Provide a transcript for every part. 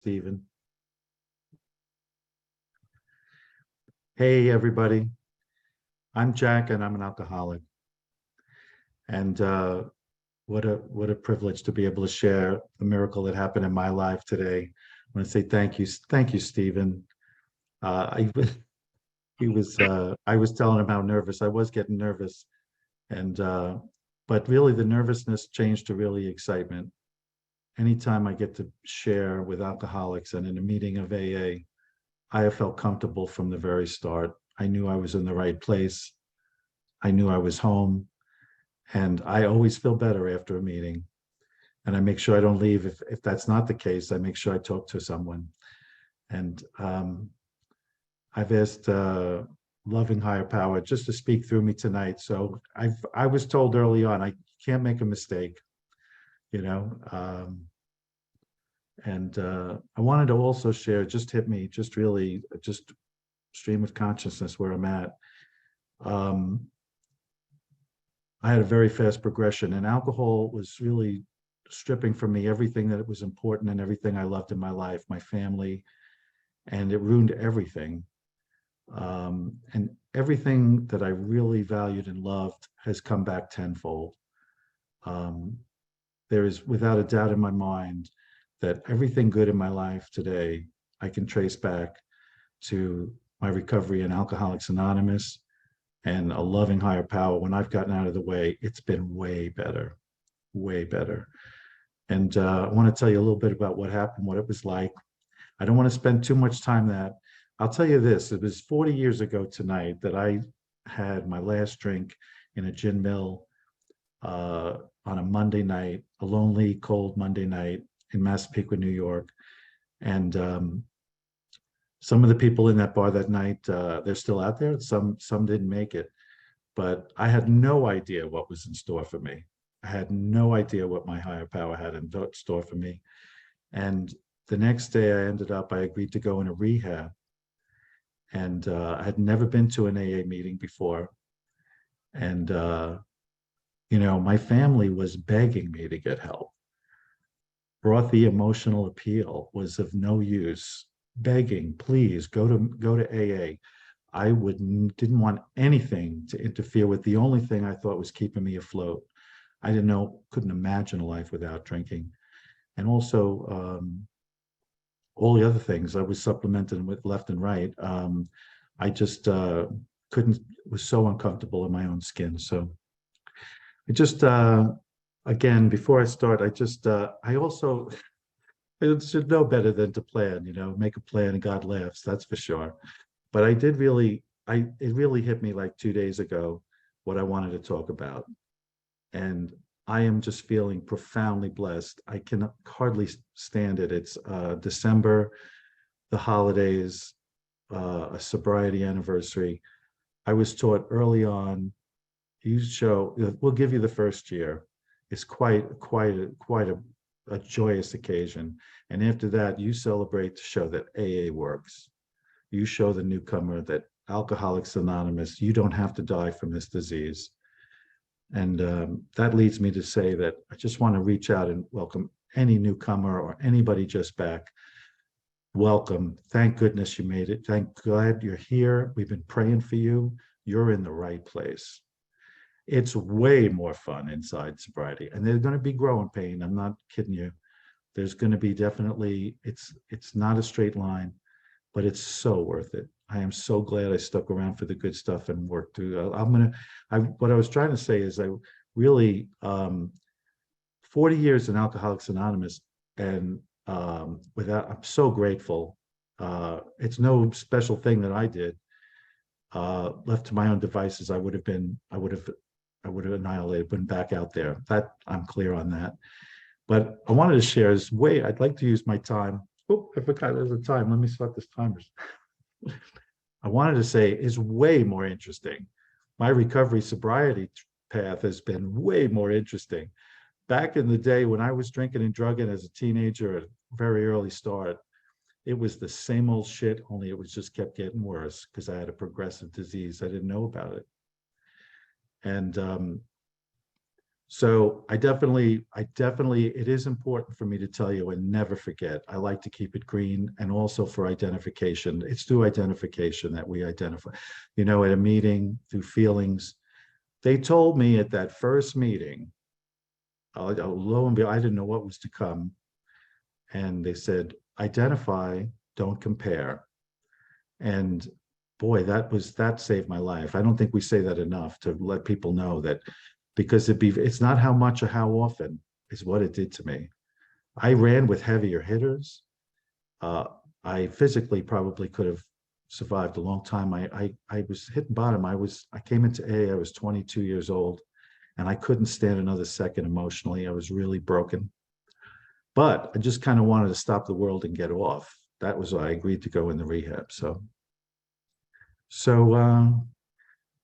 Stephen. Hey, everybody. I'm Jack, and I'm an alcoholic. And what a privilege to be able to share the miracle that happened in my life today. I want to say thank you, Stephen. I I was telling him how nervous I was, getting nervous, and but really the nervousness changed to really excitement. Anytime I get to share with alcoholics and in a meeting of AA, I have felt comfortable from the very start. I knew I was in the right place. I knew I was home. And I always feel better after a meeting. And I make sure I don't leave. If that's not the case, I make sure I talk to someone. And I've asked loving higher power just to speak through me tonight. So I was told early on, I can't make a mistake, you know. And I wanted to also share, just hit me, just really, just stream of consciousness where I'm at. I had a very fast progression, and alcohol was really stripping from me everything that was important and everything I loved in my life, my family, and it ruined everything. And everything that I really valued and loved has come back tenfold. There is without a doubt in my mind that everything good in my life today, I can trace back to my recovery in Alcoholics Anonymous and a loving higher power. When I've gotten out of the way, it's been way better, way better. And I want to tell you a little bit about what happened, what it was like. I don't want to spend too much time that. I'll tell you this, it was 40 years ago tonight that I had my last drink in a gin mill on a Monday night, a lonely, cold Monday night in Massapequa, New York. And some of the people in that bar that night, they're still out there. Some didn't make it, but I had no idea what was in store for me. I had no idea what my higher power had in store for me. And the next day I agreed to go in a rehab. And I had never been to an AA meeting before. And, you know, my family was begging me to get help. Brought the emotional appeal, was of no use. Begging, please go to AA. I didn't want anything to interfere with the only thing I thought was keeping me afloat. I couldn't imagine a life without drinking. And also all the other things I was supplementing with left and right. I just was so uncomfortable in my own skin. So I just, again, before I start, I also, I should know better than to plan, you know, make a plan and God laughs, that's for sure. But it really hit me like 2 days ago what I wanted to talk about. And I am just feeling profoundly blessed. I can hardly stand it. It's December, the holidays, a sobriety anniversary. I was taught early on, we'll give you the first year. It's quite a joyous occasion. And after that, you celebrate to show that AA works. You show the newcomer that Alcoholics Anonymous, you don't have to die from this disease. And that leads me to say that I just want to reach out and welcome any newcomer or anybody just back. Welcome. Thank goodness you made it. Thank God you're here. We've been praying for you. You're in the right place. It's way more fun inside sobriety, and there's going to be growing pain. I'm not kidding you. There's going to be definitely, it's not a straight line, but it's so worth it. I am so glad I stuck around for the good stuff and worked through. What I was trying to say is I really, 40 years in Alcoholics Anonymous, and I'm so grateful. It's no special thing that I did. Left to my own devices, I would have annihilated, been back out there. That I'm clear on that. But I wanted to share I'd like to use my time. Oh, I forgot there's a time. Let me start this timer. I wanted to say is way more interesting. My recovery sobriety path has been way more interesting. Back in the day when I was drinking and drugging as a teenager at a very early start, it was the same old shit, only it was just kept getting worse because I had a progressive disease. I didn't know about it. And So it is important for me to tell you and never forget. I like to keep it green, and also for identification. It's through identification that we identify, at a meeting, through feelings. They told me at that first meeting, lo and behold, I didn't know what was to come. And they said, identify, don't compare. And boy, that saved my life. I don't think we say that enough, to let people know that, because it's not how much or how often, is what it did to me. I ran with heavier hitters. Uh, I physically probably could have survived a long time. I was hitting bottom. I came into A. I was 22 years old, and I couldn't stand another second emotionally. I was really broken. But I just kind of wanted to stop the world and get off. That was why I agreed to go in the rehab. So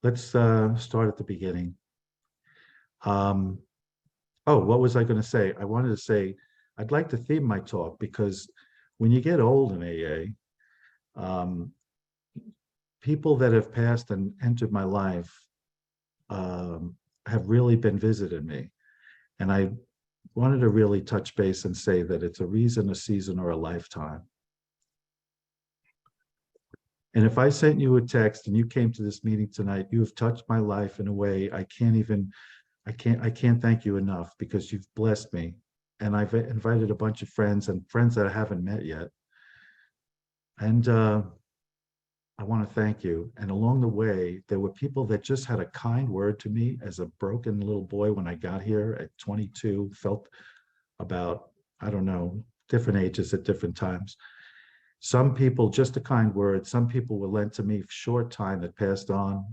let's start at the beginning. Um, oh, what was I going to say? I wanted to say I'd like to theme my talk, because when you get old in AA, people that have passed and entered my life have really been visiting me. And I wanted to really touch base and say that it's a reason, a season, or a lifetime. And if I sent you a text and you came to this meeting tonight, you have touched my life in a way I can't thank you enough, because you've blessed me. And I've invited a bunch of friends, and friends that I haven't met yet. And I want to thank you. And along the way, there were people that just had a kind word to me as a broken little boy when I got here at 22, felt about, I don't know, different ages at different times. Some people, just a kind word. Some people were lent to me for short time that passed on,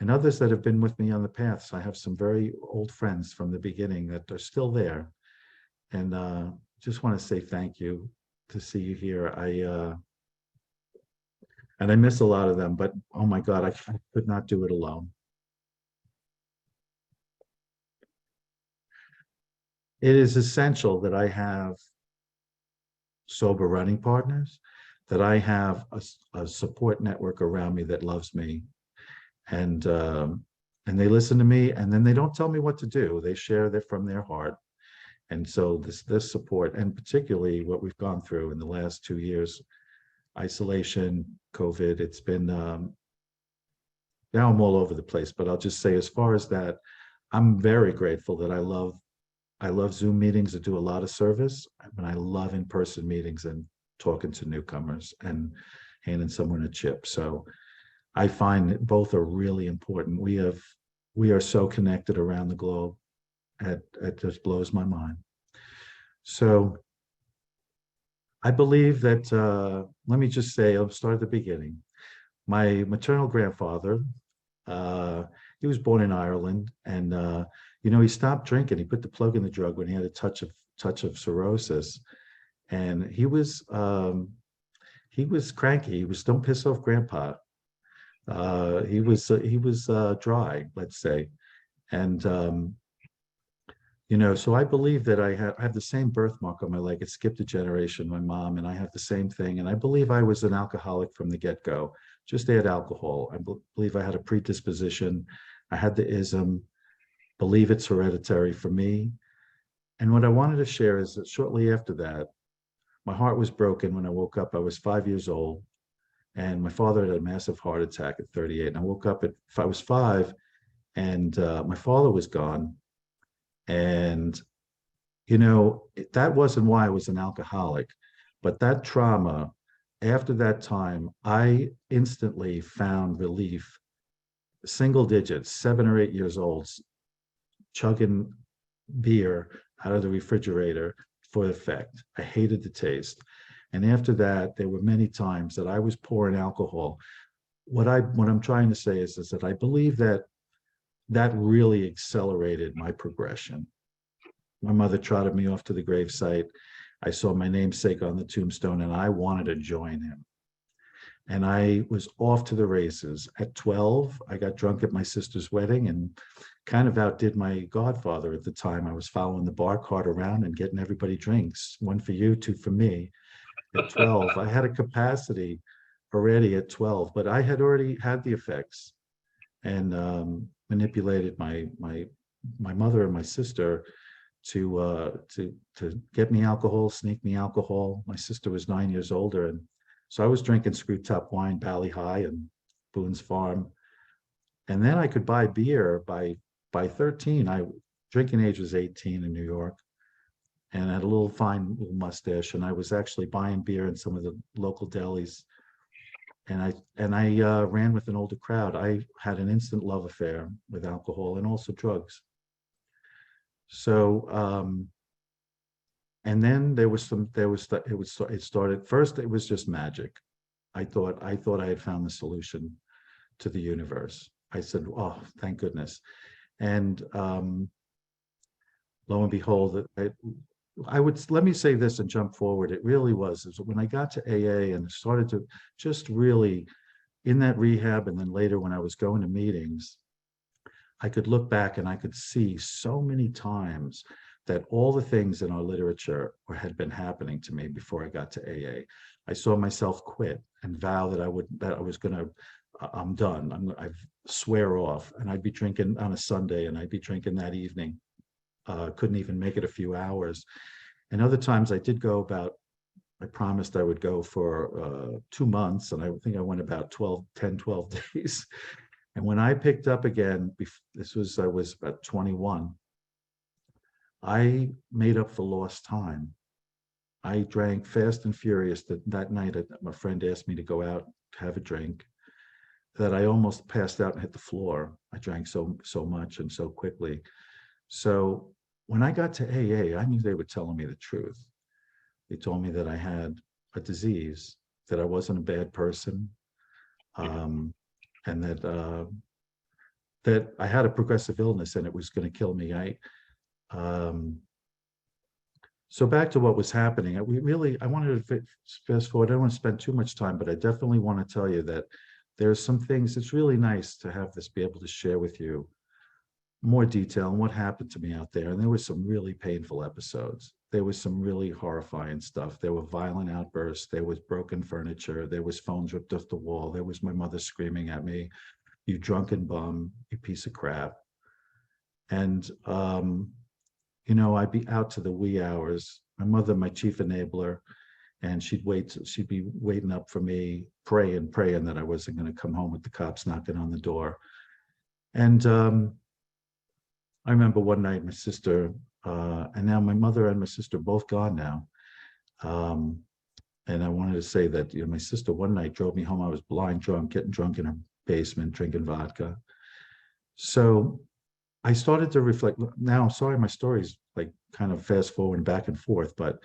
and others that have been with me on the paths. I have some very old friends from the beginning that are still there. And just want to say thank you to see you here. And I miss a lot of them, but oh my God, I could not do it alone. It is essential that I have sober running partners, that I have a support network around me that loves me, and they listen to me, and then they don't tell me what to do. They share that from their heart. And so this support, and particularly what we've gone through in the last 2 years, isolation, COVID, it's been now I'm all over the place, but I'll just say, as far as that, I'm very grateful that I love Zoom meetings. I do a lot of service, and I love in-person meetings and talking to newcomers and handing someone a chip. So I find that both are really important. We are so connected around the globe. It just blows my mind. So I believe that, let me just say, I'll start at the beginning. My maternal grandfather, he was born in Ireland, and he stopped drinking. He put the plug in the drug when he had a touch of cirrhosis, and he was cranky. He was, don't piss off grandpa. He was dry, let's say, and so I believe that I have the same birthmark on my leg. It skipped a generation, my mom, and I have the same thing. And I believe I was an alcoholic from the get-go. Just add alcohol. I believe I had a predisposition. I had the ism. Believe it's hereditary for me. And what I wanted to share is that shortly after that, my heart was broken when I woke up. I was 5 years old, and my father had a massive heart attack at 38. And I woke up I was 5, and my father was gone. And, that wasn't why I was an alcoholic, but that trauma, after that time, I instantly found relief, single digits, 7 or 8 years old, chugging beer out of the refrigerator for effect. I hated the taste. And after that, there were many times that I was pouring alcohol. What I'm trying to say is that I believe that really accelerated my progression. My mother trotted me off to the gravesite. I saw my namesake on the tombstone, and I wanted to join him. And I was off to the races. At 12, I got drunk at my sister's wedding and kind of outdid my godfather at the time. I was following the bar cart around and getting everybody drinks. One for you, two for me. At 12, I had a capacity already at 12, but I had already had the effects, and manipulated my my mother and my sister to get me alcohol, sneak me alcohol. My sister was 9 years older, and so I was drinking Screw Top Wine, Bally High, and Boone's Farm, and then I could buy beer by 13. I drinking age was 18 in New York, and I had a little fine little mustache, and I was actually buying beer in some of the local delis. And I ran with an older crowd. I had an instant love affair with alcohol and also drugs. So and then it started first. It was just magic. I thought I had found the solution to the universe. I said, "Oh, thank goodness!" And lo and behold, I would let me say this and jump forward. It really was is when I got to AA and started to just really in that rehab, and then later when I was going to meetings, I could look back and I could see so many times that all the things in our literature had been happening to me before I got to AA. I saw myself quit and vow that I was going to, I'm done. I swear off, and I'd be drinking on a Sunday, and I'd be drinking that evening. Couldn't even make it a few hours. And other times I did go about, I promised I would go for 2 months, and I think I went about 12 days. And when I picked up again, I was about 21, I made up for lost time. I drank fast and furious that night. My friend asked me to go out to have a drink, that I almost passed out and hit the floor. I drank so much and so quickly. So when I got to AA, I knew they were telling me the truth. They told me that I had a disease, that I wasn't a bad person, and that I had a progressive illness and it was going to kill me. So back to what was happening. I wanted to fast forward. I don't want to spend too much time, but I definitely want to tell you that there's some things. It's really nice to have this be able to share with you more detail on what happened to me out there. And there were some really painful episodes. There was some really horrifying stuff. There were violent outbursts. There was broken furniture. There was phones ripped off the wall. There was my mother screaming at me, "You drunken bum, you piece of crap." And, I'd be out to the wee hours. My mother, my chief enabler, and she'd be waiting up for me, praying that I wasn't going to come home with the cops knocking on the door. And I remember one night my sister, and now my mother and my sister both gone now. And I wanted to say that, my sister one night drove me home. I was blind drunk, getting drunk in her basement, drinking vodka. So I started to reflect. Now, sorry, my story's like kind of fast forward back and forth, but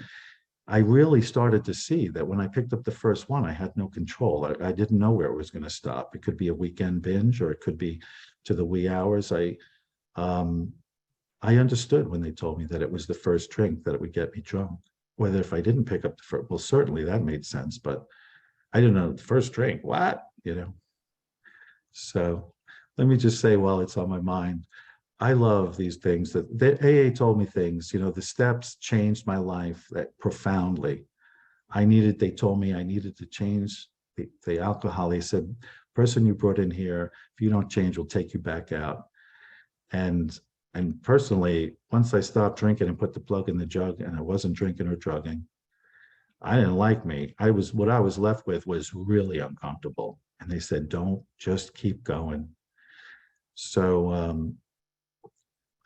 I really started to see that when I picked up the first one, I had no control. I didn't know where it was going to stop. It could be a weekend binge, or it could be to the wee hours. I understood when they told me that it was the first drink that it would get me drunk. Whether if I didn't pick up the first, well, certainly that made sense, but I didn't know the first drink. What, So let me just say, while it's on my mind, I love these things that the AA told me things. The steps changed my life profoundly. They told me I needed to change the alcohol. They said, "Person you brought in here, if you don't change, we'll take you back out." And personally, once I stopped drinking and put the plug in the jug, and I wasn't drinking or drugging, I didn't like me. What I was left with was really uncomfortable. And they said, "Don't, just keep going." So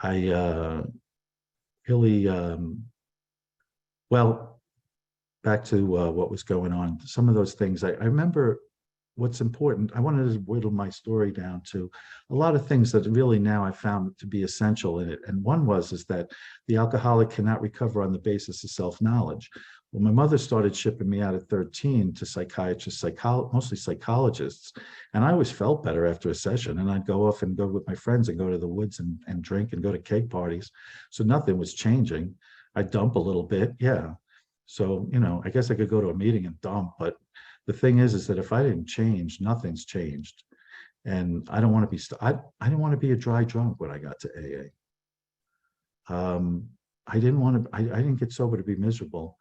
I really, well, back to what was going on. Some of those things, I remember what's important. I wanted to whittle my story down to a lot of things that really now I found to be essential in it. And one is that the alcoholic cannot recover on the basis of self-knowledge. Well, my mother started shipping me out at 13 to psychiatrists, mostly psychologists. And I always felt better after a session. And I'd go off and go with my friends and go to the woods and drink and go to cake parties. So nothing was changing. I'd dump a little bit. Yeah. So, I guess I could go to a meeting and dump, but the thing is that if I didn't change, nothing's changed. And I don't want to be, I didn't want to be a dry drunk when I got to AA. I didn't get sober to be miserable.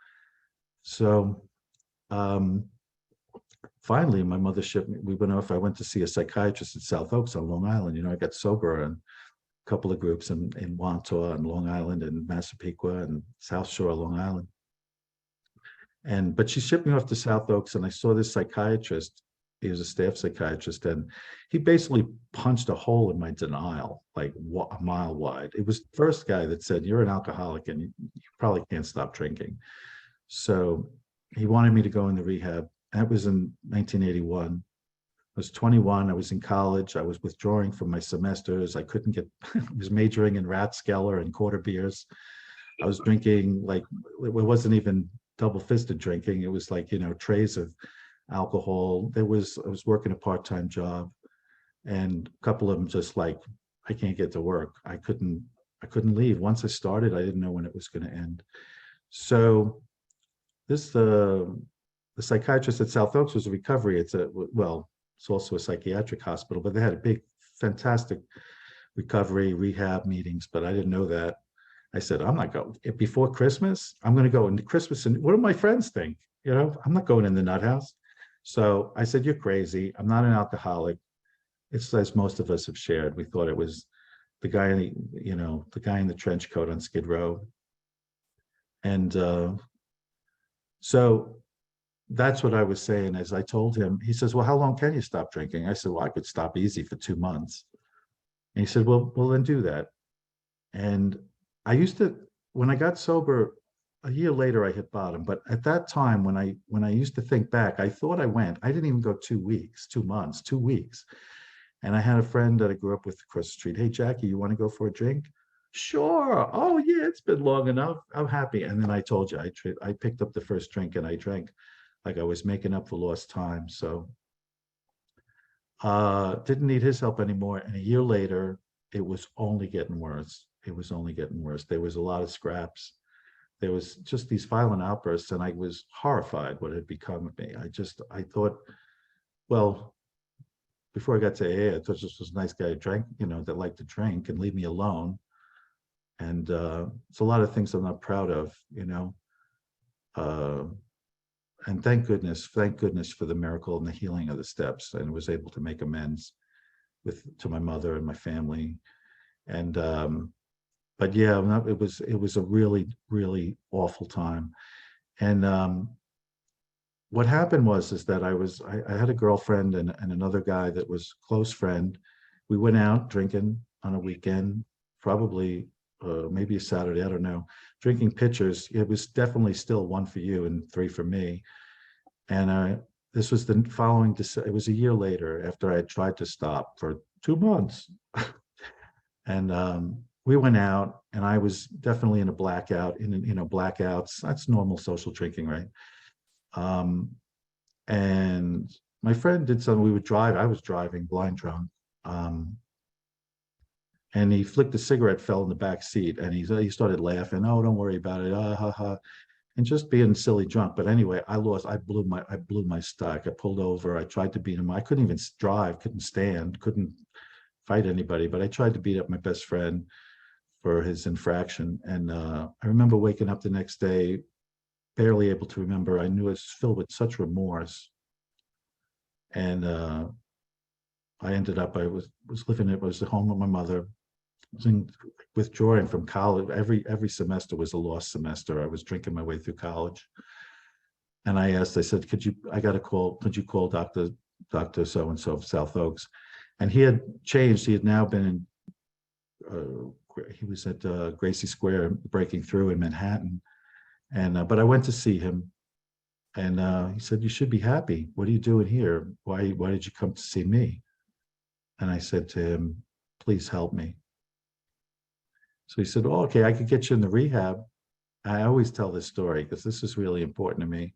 So finally, my mother shipped me. I went to see a psychiatrist in South Oaks on Long Island. I got sober, and couple of groups in Wantaw and Long Island and Massapequa and South Shore, Long Island. But she shipped me off to South Oaks, and I saw this psychiatrist. He was a staff psychiatrist, and he basically punched a hole in my denial, like a mile wide. It was the first guy that said, "You're an alcoholic, and you probably can't stop drinking." So he wanted me to go into rehab. That was in 1981. I was 21. I was in college. I was withdrawing from my semesters. I couldn't get. I was majoring in Rathskeller and quarter beers. I was drinking like it wasn't even double-fisted drinking. It was like, trays of alcohol. I was working a part-time job, and a couple of them just like, I can't get to work. I couldn't leave. Once I started, I didn't know when it was going to end. So the psychiatrist at South Oaks was a recovery. It's also a psychiatric hospital, but they had a big, fantastic recovery rehab meetings, but I didn't know that. I said, I'm not going before Christmas. I'm going to go into Christmas, and what do my friends think? I'm not going in the nut house. So I said, you're crazy. I'm not an alcoholic. It's as most of us have shared. We thought it was the guy the guy in the trench coat on Skid Row. And so that's what I was saying. As I told him, he says, well, how long can you stop drinking? I said, well, I could stop easy for 2 months. And he said, well, then do that. And I used to, when I got sober, a year later, I hit bottom. But at that time, when I used to think back, I thought I didn't even go 2 weeks, 2 months, 2 weeks. And I had a friend that I grew up with across the street. Hey, Jackie, you want to go for a drink? Sure. Oh, yeah, it's been long enough. I'm happy. And then I told you, I picked up the first drink and I drank like I was making up for lost time. So didn't need his help anymore. And a year later, it was only getting worse. It was only getting worse. There was a lot of scraps. There was just these violent outbursts, and I was horrified what had become of me. I thought, well, before I got to AA, I thought this was a nice guy who drank, that liked to drink and leave me alone. And it's a lot of things I'm not proud of, and thank goodness for the miracle and the healing of the steps, and was able to make amends to my mother and my family. And but yeah, it was a really, really awful time. And what happened is that I had a girlfriend and another guy that was a close friend. We went out drinking on a weekend, probably maybe a Saturday, I don't know, drinking pitchers. It was definitely still 1 for you and 3 for me. And this was the following, it was a year later after I had tried to stop for 2 months. And we went out, and I was definitely in a blackout, blackouts. That's normal social drinking, right? And my friend did something. I was driving blind drunk. And he flicked a cigarette, fell in the back seat, and he started laughing. Oh, don't worry about it. Ha ha. And just being silly drunk. But anyway, I blew my stock. I pulled over. I tried to beat him. I couldn't even drive, couldn't stand, couldn't fight anybody, but I tried to beat up my best friend for his infraction. And I remember waking up the next day, barely able to remember. I knew I was filled with such remorse. And I ended up, I was at home with my mother. I was withdrawing from college. Every semester was a lost semester. I was drinking my way through college. And I said, could you call Dr. So-and-so of South Oaks? And he had changed. He had now been he was at Gracie Square, Breaking Through in Manhattan. And but I went to see him, and he said, you should be happy. What are you doing here? Why did you come to see me? And I said to him, please help me. So he said, oh, okay, I could get you in the rehab. I always tell this story because this is really important to me.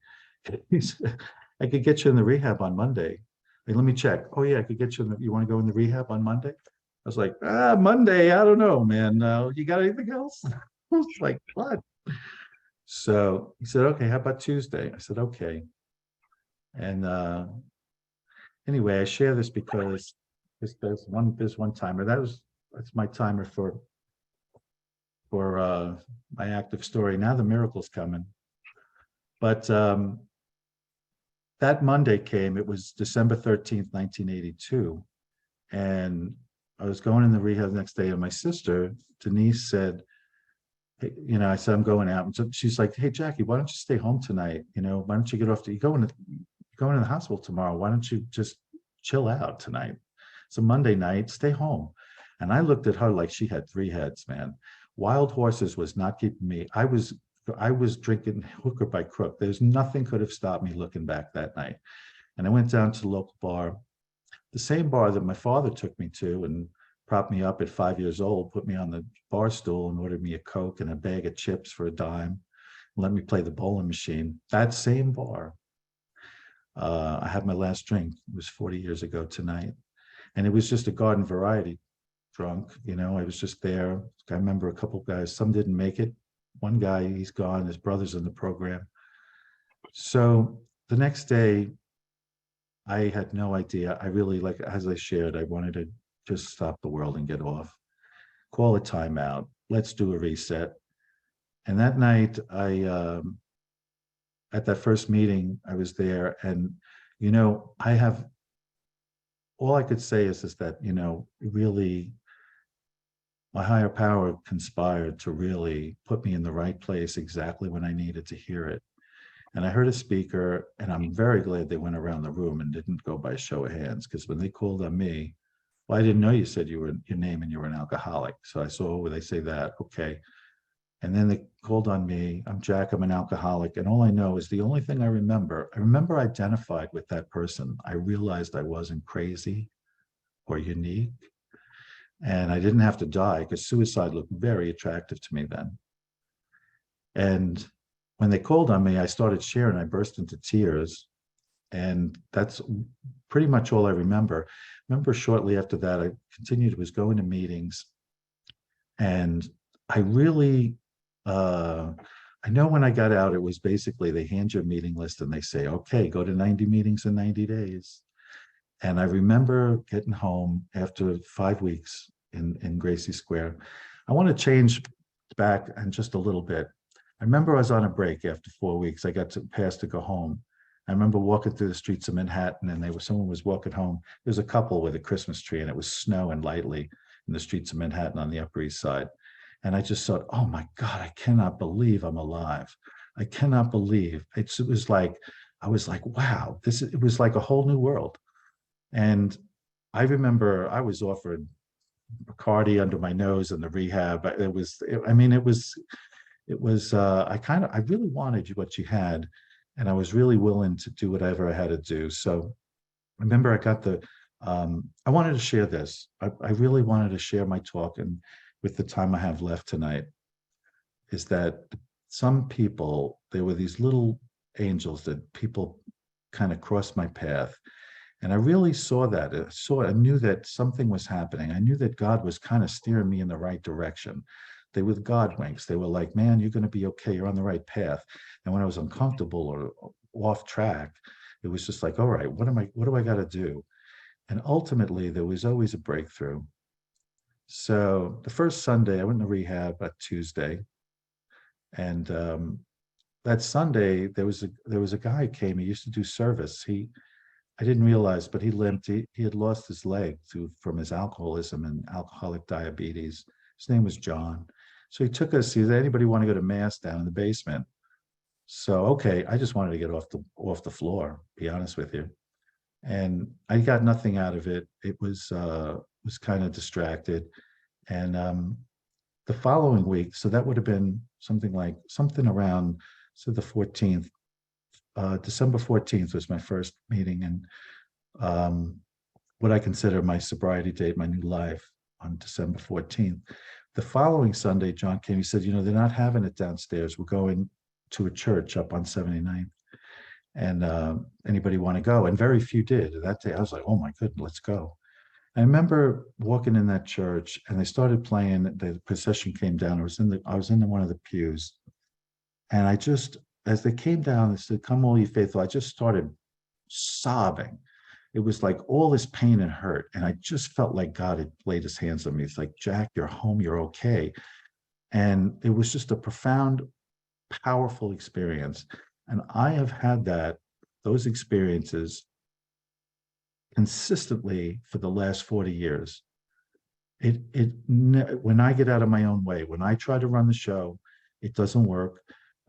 He said, I could get you in the rehab on Monday. Let me check. Oh yeah, I could get you you want to go in the rehab on Monday? I was like, Monday, I don't know, man. You got anything else? I was like, what? So he said, okay, how about Tuesday? I said, okay. And anyway, I share this because there's one timer. That's my timer for my active story. Now the miracle's coming. But that Monday came. It was December 13th, 1982. And I was going in the rehab the next day, and my sister, Denise, said, hey, I said, I'm going out. And so she's like, hey, Jackie, why don't you stay home tonight? Why don't you get off you go into the hospital tomorrow. Why don't you just chill out tonight? It's a Monday night, stay home. And I looked at her like she had three heads, man. Wild horses was not keeping me. I was drinking hooker by crook. There's nothing could have stopped me looking back that night. And I went down to the local bar, the same bar that my father took me to and propped me up at 5 years old, put me on the bar stool and ordered me a Coke and a bag of chips for a dime, and let me play the bowling machine. That same bar. I had my last drink. It was 40 years ago tonight. And it was just a garden variety drunk. I was just there. I remember a couple of guys, some didn't make it. One guy, he's gone. His brother's in the program. So the next day, I had no idea. I really, like, as I shared, I wanted to just stop the world and get off, call a timeout. Let's do a reset. And that night, at that first meeting, I was there, and I have all I could say is that really my higher power conspired to really put me in the right place exactly when I needed to hear it. And I heard a speaker, and I'm very glad they went around the room and didn't go by show of hands, because when they called on me, well, I didn't know you said you were your name and you were an alcoholic. So I saw where they say that. Okay. And then they called on me. I'm Jack, I'm an alcoholic. And all I know is the only thing I remember identified with that person. I realized I wasn't crazy or unique. And I didn't have to die, because suicide looked very attractive to me then. And when they called on me, I started sharing. I burst into tears. And that's pretty much all I remember. Remember, shortly after that, I was going to meetings. And I really, I know when I got out, it was basically they hand you a meeting list and they say, okay, go to 90 meetings in 90 days. And I remember getting home after 5 weeks in Gracie Square. I want to change back and just a little bit. I remember I was on a break after 4 weeks. I got to pass to go home. I remember walking through the streets of Manhattan, and someone was walking home. There was a couple with a Christmas tree, and it was snowing lightly in the streets of Manhattan on the Upper East Side. And I just thought, oh my God, I cannot believe I'm alive. I cannot believe. It was like, I was like, wow, it was like a whole new world. And I remember I was offered Bacardi under my nose in the rehab. I really wanted what you had, and I was really willing to do whatever I had to do. So I remember I wanted to share this. I really wanted to share my talk, and with the time I have left tonight, is that some people, there were these little angels that people kind of crossed my path. And I really saw that. I knew that something was happening. I knew that God was kind of steering me in the right direction. They were God winks. They were like, man, you're going to be okay. You're on the right path. And when I was uncomfortable or off track, it was just like, all right, what do I got to do? And ultimately, there was always a breakthrough. So the first Sunday, I went to rehab that Tuesday. And that Sunday, there was a guy who came. He used to do service. I didn't realize, but he limped. He had lost his leg from his alcoholism and alcoholic diabetes. His name was John. So he took us. He said, anybody want to go to mass down in the basement? So, okay, I just wanted to get off the floor, be honest with you. And I got nothing out of it. It was kind of distracted. And the following week, so that would have been something around, so the 14th, December 14th was my first meeting, and what I consider my sobriety date, my new life, on December 14th. The following Sunday, John came. He said, they're not having it downstairs. We're going to a church up on 79th. And anybody want to go? And very few did. That day, I was like, oh my goodness, let's go. I remember walking in that church, and they started playing. The procession came down. I was in one of the pews, and as they came down, they said, "Come, all ye faithful." I just started sobbing. It was like all this pain and hurt, and I just felt like God had laid His hands on me. It's like, Jack, you're home. You're okay. And it was just a profound, powerful experience. And I have had those experiences consistently for the last 40 years. when I get out of my own way, when I try to run the show, it doesn't work.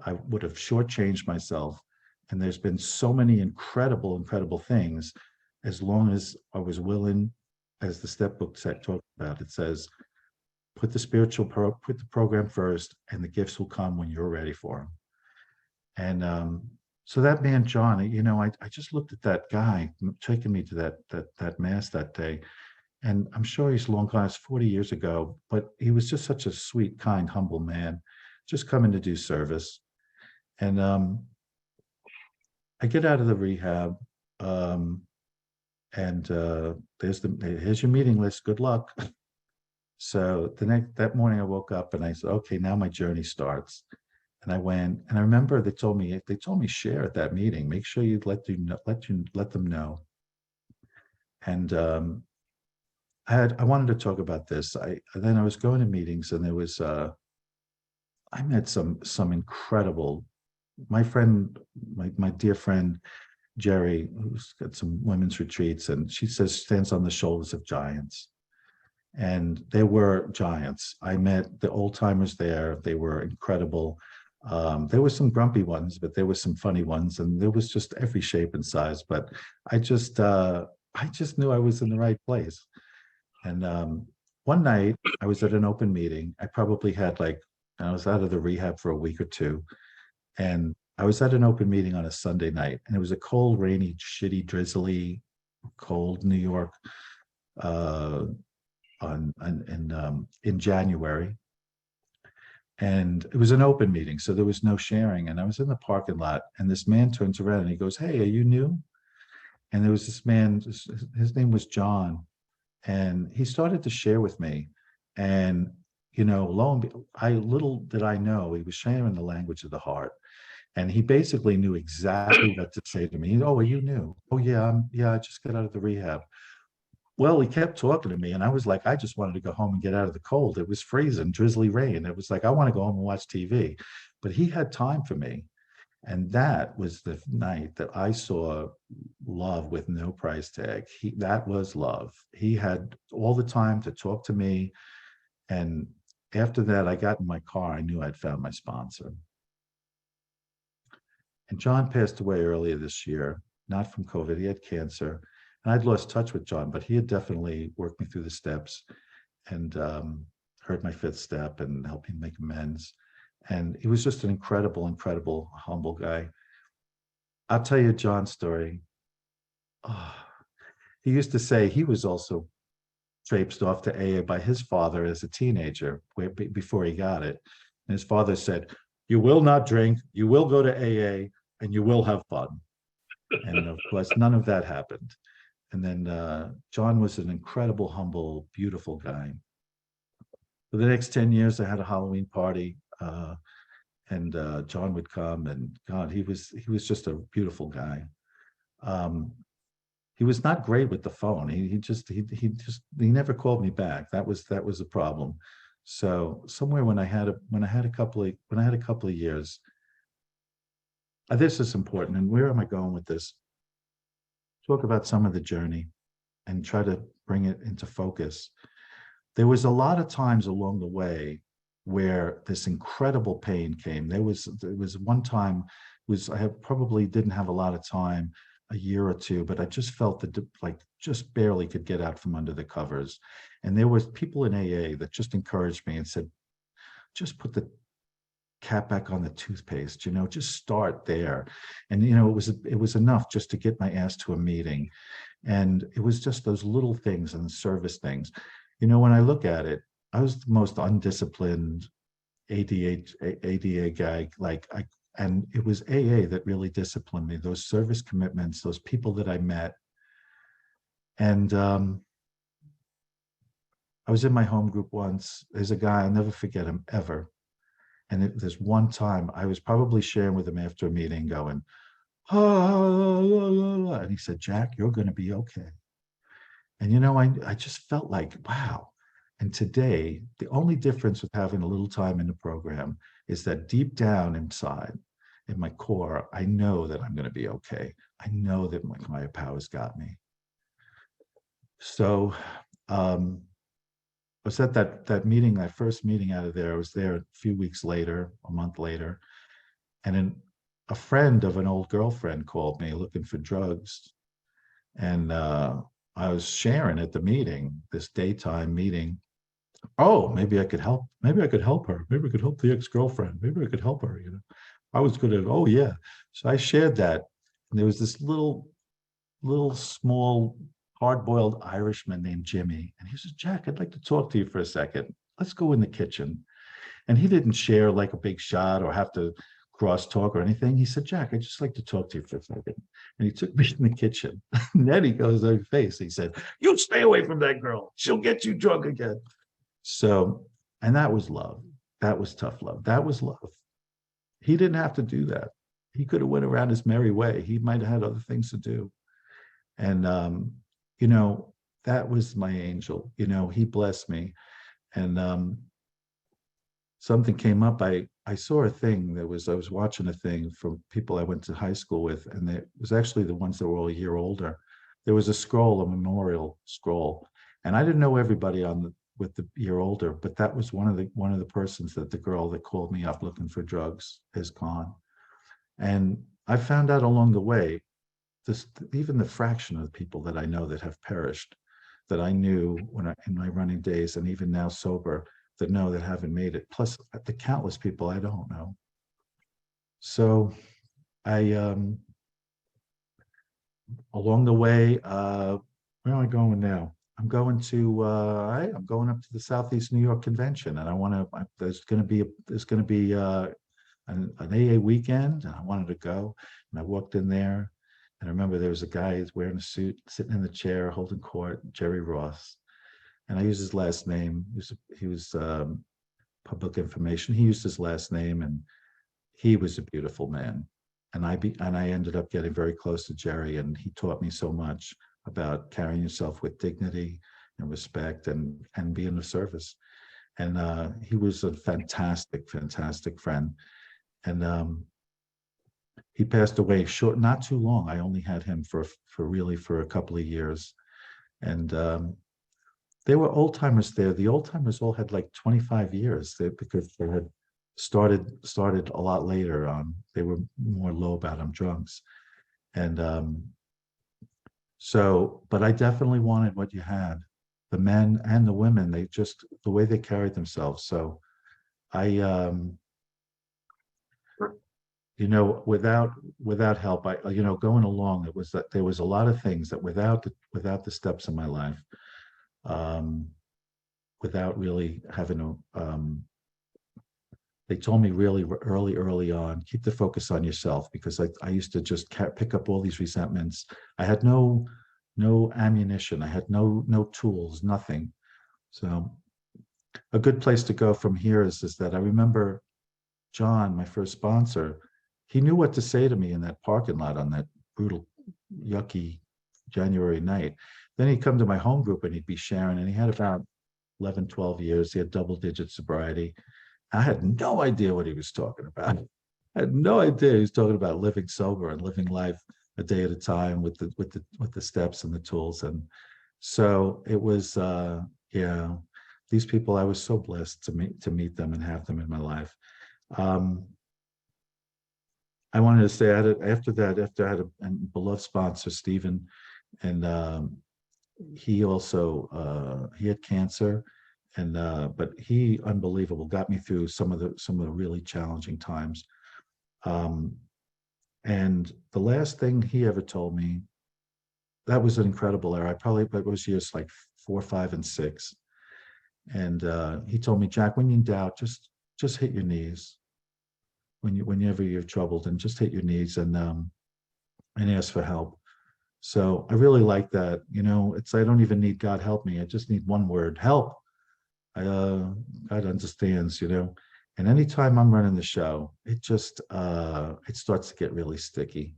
I would have shortchanged myself. And there's been so many incredible things as long as I was willing, as the step book talked about, it says, put the program first, and the gifts will come when you're ready for them. And so that man, John, I just looked at that guy taking me to that mass that day. And I'm sure he's long gone, it's 40 years ago, but he was just such a sweet, kind, humble man, just coming to do service. And I get out of the rehab, um, and here's your meeting list. Good luck. So that morning I woke up and I said, okay, now my journey starts. And I went, and I remember they told me share at that meeting. Make sure you let them know. And I wanted to talk about this. I was going to meetings, and there was I met some incredible, my friend, my dear friend Jerry, who's got some women's retreats, and she says stands on the shoulders of giants. And they were giants. I met the old timers there. They were incredible. There were some grumpy ones, but there were some funny ones, and there was just every shape and size. But I just knew I was in the right place. And one night I was at an open meeting. I was out of the rehab for a week or two, and I was at an open meeting on a Sunday night, and it was a cold, rainy, shitty, drizzly, cold New York uh, in January, and it was an open meeting, so there was no sharing. And I was in the parking lot, and this man turns around and he goes, "Hey, are you new?" And there was this man. His name was John, and he started to share with me. And lo and behold, little did I know he was sharing the language of the heart. And he basically knew exactly what to say to me. Oh, are you new? Oh, yeah, yeah, I just got out of the rehab. Well, he kept talking to me, and I was like, I just wanted to go home and get out of the cold. It was freezing, drizzly rain. It was like, I want to go home and watch TV. But he had time for me. And that was the night that I saw love with no price tag. That was love. He had all the time to talk to me. And after that, I got in my car. I knew I'd found my sponsor. And John passed away earlier this year, not from COVID. He had cancer. And I'd lost touch with John, but he had definitely worked me through the steps, and heard my fifth step and helped me make amends. And he was just an incredible, humble guy. I'll tell you John's story. Oh, he used to say he was also traipsed off to AA by his father as a teenager before he got it. And his father said, "You will not drink, you will go to AA, and you will have fun." And of course, none of that happened. And then John was an incredible, humble, beautiful guy. For the next 10 years, I had a Halloween party, and John would come, and God, he was just a beautiful guy. Um, he was not great with the phone. He never called me back. That was a problem. So somewhere when I had a couple of years, this is important. And where am I going with this? Talk about some of the journey and try to bring it into focus. There was a lot of times along the way where this incredible pain came. There was one time, probably didn't have a lot of time, a year or two, but I just felt that like just barely could get out from under the covers. And there was people in AA that just encouraged me and said, just put the cap back on the toothpaste, just start there. And it was enough just to get my ass to a meeting. And it was just those little things and service things. When I look at it, I was the most undisciplined ADA guy. And it was AA that really disciplined me, those service commitments, those people that I met. And I was in my home group once. There's a guy, I'll never forget him ever. And there's one time I was probably sharing with him after a meeting going, oh, and he said, "Jack, you're going to be okay." And I just felt like, wow. And today, the only difference with having a little time in the program is that deep down inside, in my core, I know that I'm going to be okay. I know that my higher powers got me. So was at that meeting, that first meeting out of there. I was there a few weeks later, a month later, and then a friend of an old girlfriend called me looking for drugs, and I was sharing at the meeting, this daytime meeting. Oh, maybe I could help. Maybe I could help her. Maybe I could help the ex-girlfriend. Maybe I could help her. I was good at. Oh yeah. So I shared that, and there was this little small hard-boiled Irishman named Jimmy, and he says, "Jack, I'd like to talk to you for a second. Let's go in the kitchen." And he didn't share like a big shot or have to cross talk or anything. He said, "Jack, I'd just like to talk to you for a second." And he took me in the kitchen. And then he goes on his face. He said, "You stay away from that girl. She'll get you drunk again." So, and that was love. That was tough love. That was love. He didn't have to do that. He could have went around his merry way. He might have had other things to do. And you know, that was my angel. He blessed me. And something came up. I saw a thing that was I was watching a thing from people I went to high school with, and it was actually the ones that were all a year older. There was a scroll, a memorial scroll, and I didn't know everybody on the with the year older, but that was one of the persons that the girl that called me up looking for drugs is gone. And I found out along the way, this even the fraction of the people that I know that have perished, that I knew in my running days, and even now sober, that know that haven't made it. Plus the countless people I don't know. So I along the way, where am I going now? I'm going up to the Southeast New York convention, and I want to. There's going to be an AA weekend, and I wanted to go. And I walked in there, and I remember there was a guy wearing a suit, sitting in the chair, holding court, Jerry Ross, and I used his last name. He was public information. He used his last name, and he was a beautiful man. And I ended up getting very close to Jerry, and he taught me so much about carrying yourself with dignity and respect, and being of service. And he was a fantastic, fantastic friend. And he passed away short, not too long. I only had him for a couple of years, and there were old timers there. The old timers all had like 25 years because they had started a lot later on. They were more low bottom drunks. And but I definitely wanted what you had. The men and the women, the way they carried themselves. So I, without help, going along, it was that there was a lot of things that without the steps in my life, um, without really having they told me really early on, keep the focus on yourself, because I used to just pick up all these resentments. I had no ammunition. I had no tools, nothing. So a good place to go from here is that I remember John, my first sponsor, he knew what to say to me in that parking lot on that brutal, yucky January night. Then he'd come to my home group and he'd be sharing, and he had about 11, 12 years. He had double-digit sobriety. I had no idea what he was talking about. I had no idea he was talking about living sober and living life a day at a time with the steps and the tools. And so it was yeah, these people, I was so blessed to meet them and have them in my life. Um, I wanted to say after I had a beloved sponsor, Stephen, and he had cancer, and but he unbelievable got me through some of the really challenging times. Um, and the last thing he ever told me, that was an incredible era. It was years like 4, 5, and 6. And he told me, Jack, when you doubt, just hit your knees. Whenever you're troubled, and just hit your knees and ask for help. So I really like that. I don't even need God help me. I just need one word, help. God understands. And anytime I'm running the show, it starts to get really sticky.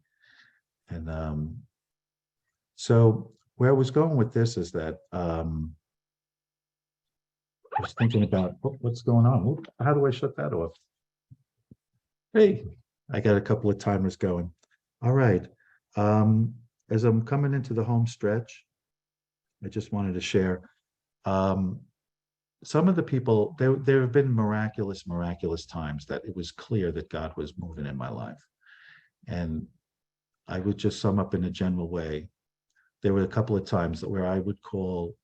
And so where I was going with this is that I was thinking about what's going on. How do I shut that off? Hey, I got a couple of timers going. All right. Um, as I'm coming into the home stretch, I just wanted to share. Um, some of the people, there have been miraculous times that it was clear that God was moving in my life. And I would just sum up in a general way. There were a couple of times where I would call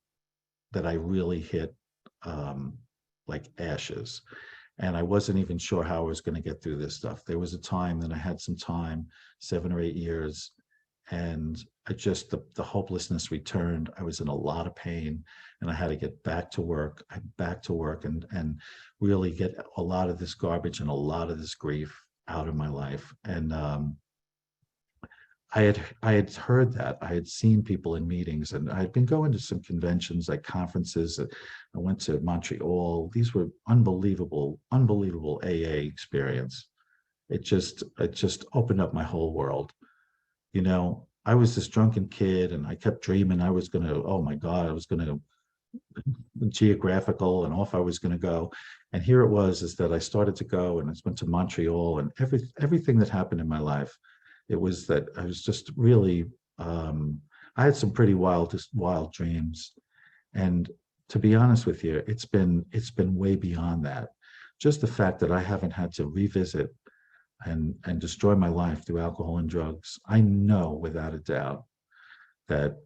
that I really hit like ashes. And I wasn't even sure how I was going to get through this stuff. There was a time that I had some time, 7 or 8 years, and the hopelessness returned. I was in a lot of pain, and I had to get back to work. Back to work, and really get a lot of this garbage and a lot of this grief out of my life. And I had heard that. I had seen people in meetings, and I had been going to some conventions, like conferences. I went to Montreal. These were unbelievable AA experience. It just opened up my whole world. I was this drunken kid, and I kept dreaming I was gonna, oh my God, I was gonna geographical, and off I was gonna go. And here it was, is that I started to go, and I went to Montreal, and everything that happened in my life, it was that I was just really, I had some pretty wild dreams. And to be honest with you, it's been way beyond that. Just the fact that I haven't had to revisit and destroy my life through alcohol and drugs, I know without a doubt that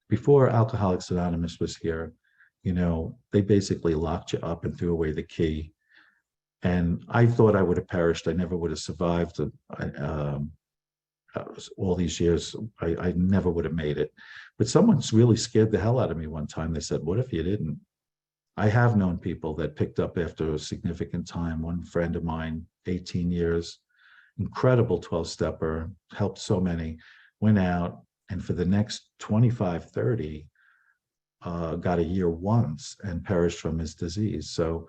before Alcoholics Anonymous was here, they basically locked you up and threw away the key. And I thought I would have perished. I never would have survived all these years. I never would have made it. But someone's really scared the hell out of me one time. They said, "What if you didn't?" I have known people that picked up after a significant time. One friend of mine, 18 years, incredible 12-stepper, helped so many, went out, and for the next 25, 30, got a year once and perished from his disease. So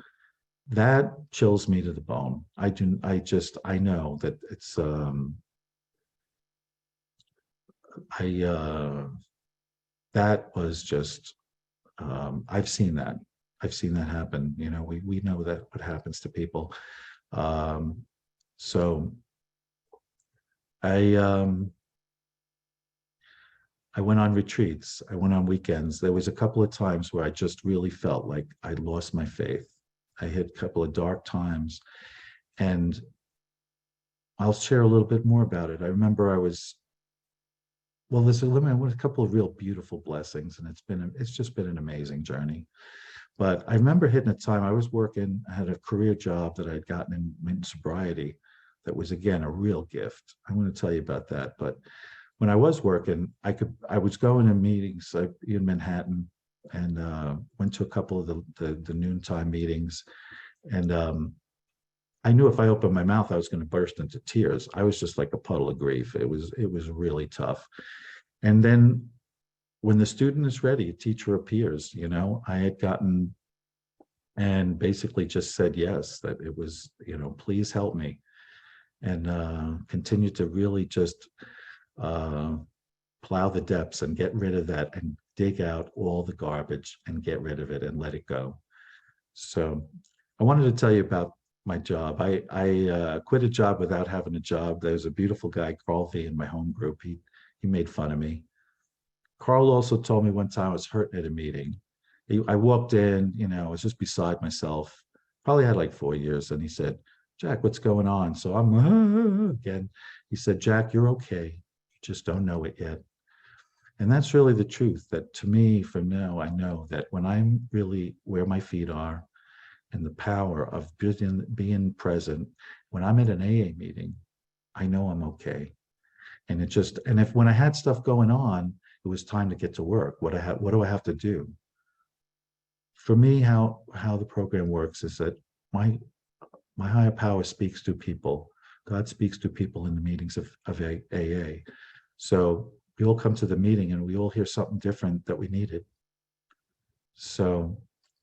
that chills me to the bone. I know that it's, that was just, I've seen that. I've seen that happen. We know that what happens to people. So I went on retreats. I went on weekends. There was a couple of times where I just really felt like I lost my faith. I hit a couple of dark times, and I'll share a little bit more about it. I remember there's a couple of real beautiful blessings, and it's just been an amazing journey. But I remember hitting a time I was working, I had a career job that I'd gotten in sobriety that was, again, a real gift. I'm going to tell you about that. But when I was working, I was going to meetings in Manhattan, and went to a couple of the noontime meetings. And I knew if I opened my mouth, I was going to burst into tears. I was just like a puddle of grief. It was really tough. And then when the student is ready, a teacher appears. I had gotten and basically just said yes, that it was, please help me, and continue to really just plow the depths and get rid of that and dig out all the garbage and get rid of it and let it go. So I wanted to tell you about my job. I quit a job without having a job. There's a beautiful guy, Carl V, in my home group. He made fun of me. Carl also told me one time I was hurt at a meeting. I walked in, I was just beside myself. Probably had like 4 years, and he said, "Jack, what's going on?" So I'm again. He said, "Jack, you're okay. You just don't know it yet." And that's really the truth. That to me, from now, I know that when I'm really where my feet are, and the power of being present, when I'm at an AA meeting, I know I'm okay. And when I had stuff going on, it was time to get to work. What do I have to do? For me, how the program works is that my higher power speaks to people. God speaks to people in the meetings of AA. So we all come to the meeting and we all hear something different that we needed. So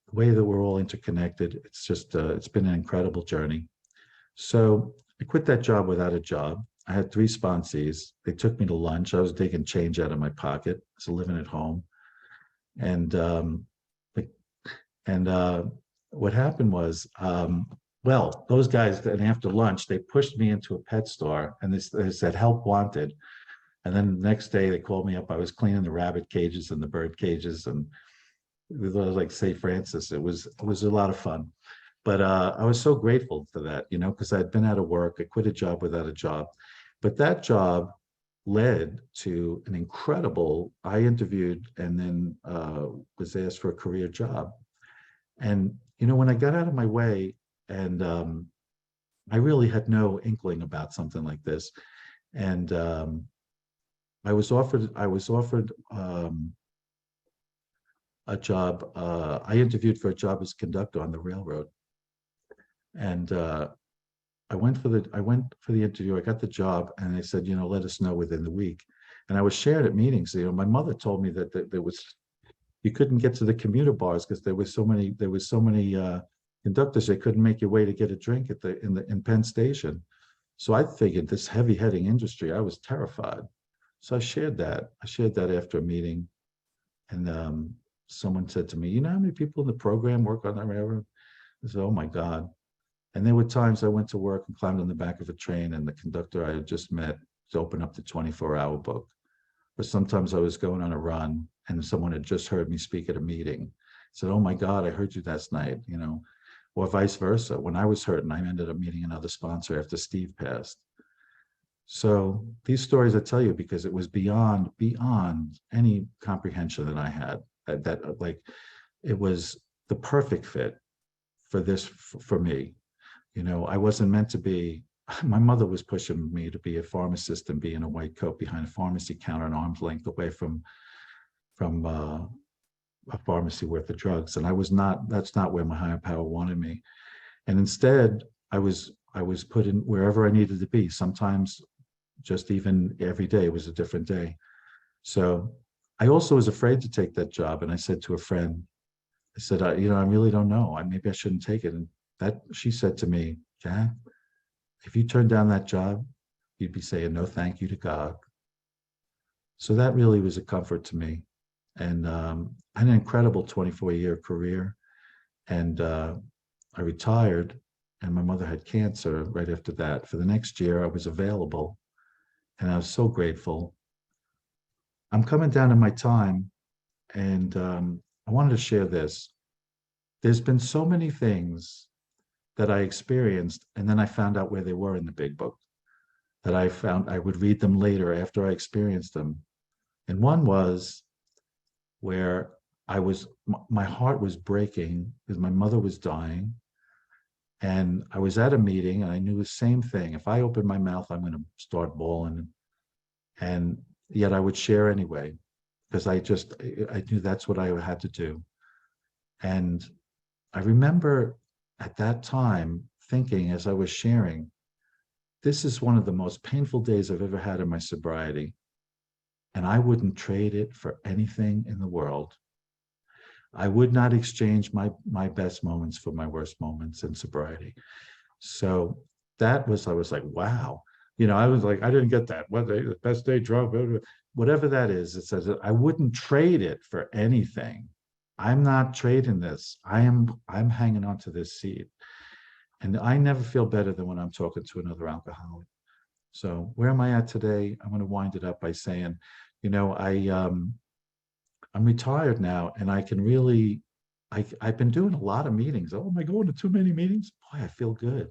the way that we're all interconnected, it's been an incredible journey. So I quit that job without a job. I had 3 sponsees. They took me to lunch. I was taking change out of my pocket. I was living at home. And what happened was, those guys, then after lunch, they pushed me into a pet store, and they said, "Help wanted." And then the next day they called me up. I was cleaning the rabbit cages and the bird cages. And It was like St. Francis. It was a lot of fun. But I was so grateful for that, because I'd been out of work. I quit a job without a job. But that job led to an incredible, I interviewed and then was asked for a career job. And, when I got out of my way and I really had no inkling about something like this. And I was offered a job. I interviewed for a job as conductor on the railroad. And I went for the interview. I got the job, and they said, let us know within the week. And I was shared at meetings. My mother told me that there was you couldn't get to the commuter bars because there was so many conductors. They couldn't make your way to get a drink in Penn Station. So I figured this heavy heading industry. I was terrified. So I shared that. I shared that after a meeting, and someone said to me, "You know how many people in the program work on that railroad?" I said, "Oh my God." And there were times I went to work and climbed on the back of a train, and the conductor I had just met to open up the 24-hour book. Or sometimes I was going on a run and someone had just heard me speak at a meeting, said, "Oh my God, I heard you last night," or vice versa. When I was hurt and I ended up meeting another sponsor after Steve passed. So these stories I tell you because it was beyond any comprehension that I had. That like it was the perfect fit for this for me. I wasn't meant to be. My mother was pushing me to be a pharmacist and be in a white coat behind a pharmacy counter an arm's length away from a pharmacy worth of drugs. And I was not. That's not where my higher power wanted me. And instead, I was put in wherever I needed to be. Sometimes just even every day was a different day. So I also was afraid to take that job. And I said to a friend, I said, I really don't know. Maybe I shouldn't take it. And that she said to me, "Jack, if you turned down that job, you'd be saying no thank you to God." So that really was a comfort to me. And I had an incredible 24-year career. And I retired, and my mother had cancer right after that. For the next year, I was available, and I was so grateful. I'm coming down to my time, and I wanted to share this. There's been so many things that I experienced, and then I found out where they were in the big book, that I found I would read them later after I experienced them. And one was where my heart was breaking because my mother was dying. And I was at a meeting and I knew the same thing. If I open my mouth, I'm going to start bawling. And yet I would share anyway, because I knew that's what I had to do. And I remember at that time thinking as I was sharing, this is one of the most painful days I've ever had in my sobriety. And I wouldn't trade it for anything in the world. I would not exchange my best moments for my worst moments in sobriety. So I was like, wow. I was like, I didn't get that. What the best day drunk, whatever that is, it says I wouldn't trade it for anything. I'm not trading this. I'm hanging on to this seat. And I never feel better than when I'm talking to another alcoholic. So where am I at today? I'm going to wind it up by saying, I'm retired now, and I can really, I've been doing a lot of meetings. Oh, am I going to too many meetings? Boy, I feel good,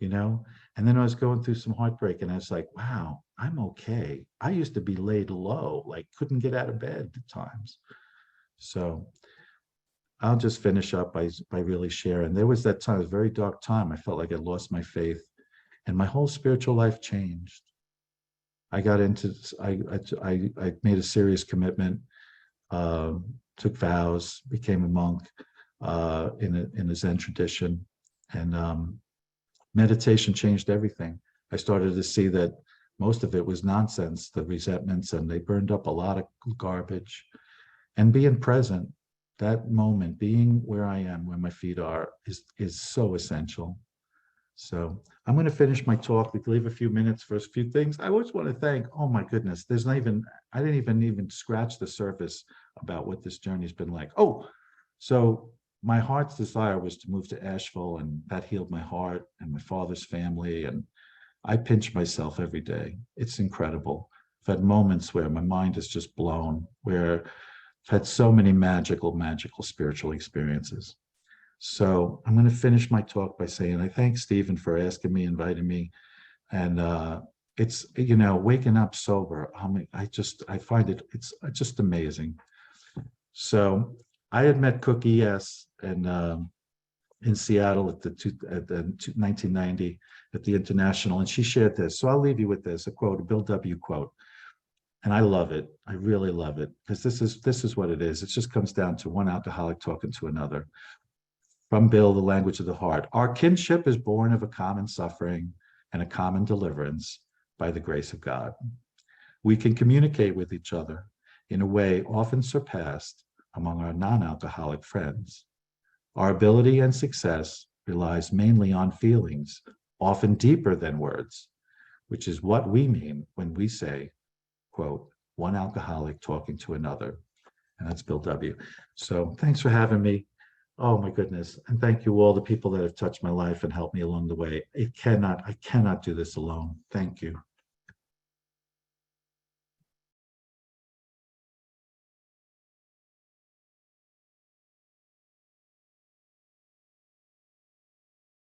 you know? And then I was going through some heartbreak, and I was like, wow, I'm okay. I used to be laid low, like couldn't get out of bed at times. So I'll just finish up by really sharing. There was that time, it was a very dark time. I felt like I lost my faith, and my whole spiritual life changed. I got into, I made a serious commitment, took vows, became a monk in a Zen tradition, and meditation changed everything. I started to see that most of it was nonsense, the resentments, and they burned up a lot of garbage. And being present, that moment, being where I am, where my feet are, is so essential. So I'm going to finish my talk. We can leave a few minutes for a few things. I always want to thank, oh my goodness, I didn't even scratch the surface about what this journey's been like. Oh, so my heart's desire was to move to Asheville, and that healed my heart and my father's family. And I pinch myself every day. It's incredible. I've had moments where my mind is just blown, where I've had so many magical spiritual experiences. So I'm going to finish my talk by saying I thank Stephen for asking me, inviting me, and it's waking up sober. I find it's just amazing. So I had met Cookie, yes, and in Seattle at the 1990 at the International, and she shared this. So I'll leave you with this, a quote, a Bill W. quote, and I love it. I really love it because this is what it is. It just comes down to one alcoholic talking to another. From Bill, the language of the heart. Our kinship is born of a common suffering and a common deliverance by the grace of God. We can communicate with each other in a way often surpassed among our non-alcoholic friends. Our ability and success relies mainly on feelings, often deeper than words, which is what we mean when we say, quote, one alcoholic talking to another. And that's Bill W. So thanks for having me. Oh my goodness. And thank you all the people that have touched my life and helped me along the way. I cannot do this alone. Thank you.